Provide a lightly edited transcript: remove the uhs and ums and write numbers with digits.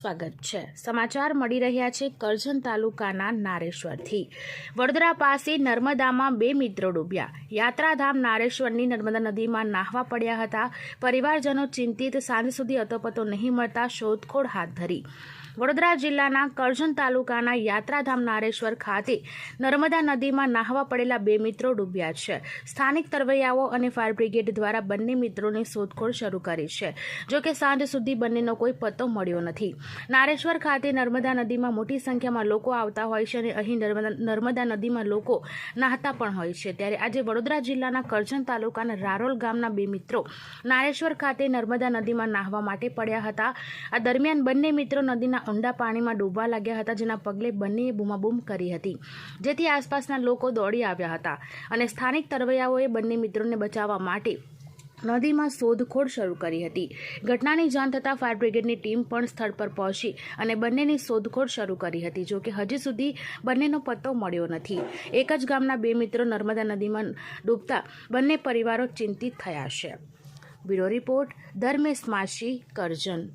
સ્વાગત છે। સમાચાર મળી રહ્યા છે કરજણ તાલુકાના નારેશ્વરથી। વડોદરા પાસે નર્મદામાં બે મિત્રો ડૂબ્યા। યાત્રાધામ નારેશ્વરની નર્મદા નદીમાં નાહવા પડ્યા હતા। પરિવારજનો ચિંતિત, સાંજ સુધી અતોપતો નહીં મળતા શોધખોળ હાથ ધરી। વડોદરા જિલ્લાના કરજણ તાલુકાના યાત્રાધામ નારેશ્વર ખાતે નર્મદા નદીમાં નાહવા પડેલા બે મિત્રો ડૂબ્યા છે। સ્થાનિક તરવૈયાઓ અને ફાયર બ્રિગેડ દ્વારા બંને મિત્રોની શોધખોળ શરૂ કરી છે। જોકે સાંજ સુધી બંનેનો કોઈ પત્તો મળ્યો નથી। નારેશ્વર ખાતે નર્મદા નદીમાં મોટી સંખ્યામાં લોકો આવતા હોય છે અને અહીં નર્મદા નદીમાં લોકો નાહતા પણ હોય છે। ત્યારે આજે વડોદરા જિલ્લાના કરજણ તાલુકાના રારોલ ગામના બે મિત્રો નારેશ્વર ખાતે નર્મદા નદીમાં નાહવા માટે પડ્યા હતા। આ દરમિયાન બંને મિત્રો નદીના ઊંડા પાણીમાં ડૂબવા લાગ્યા હતા, જેના પગલે બંનેએ બૂમાબૂમ કરી હતી, જેથી આસપાસના લોકો દોડી આવ્યા હતા અને સ્થાનિક તરવૈયાઓએ બંને મિત્રોને બચાવવા માટે નદીમાં શોધખોળ શરૂ કરી હતી। ઘટનાની જાણ થતાં ફાયર બ્રિગેડની ટીમ પણ સ્થળ પર પહોંચી અને બંનેની શોધખોળ શરૂ કરી હતી। જોકે હજી સુધી બંનેનો પત્તો મળ્યો નથી। એક જ ગામના બે મિત્રો નર્મદા નદીમાં ડૂબતા બંને પરિવારો ચિંતિત થયા છે। બ્યુરો રિપોર્ટ, ધર્મેશ માછી, કરજણ।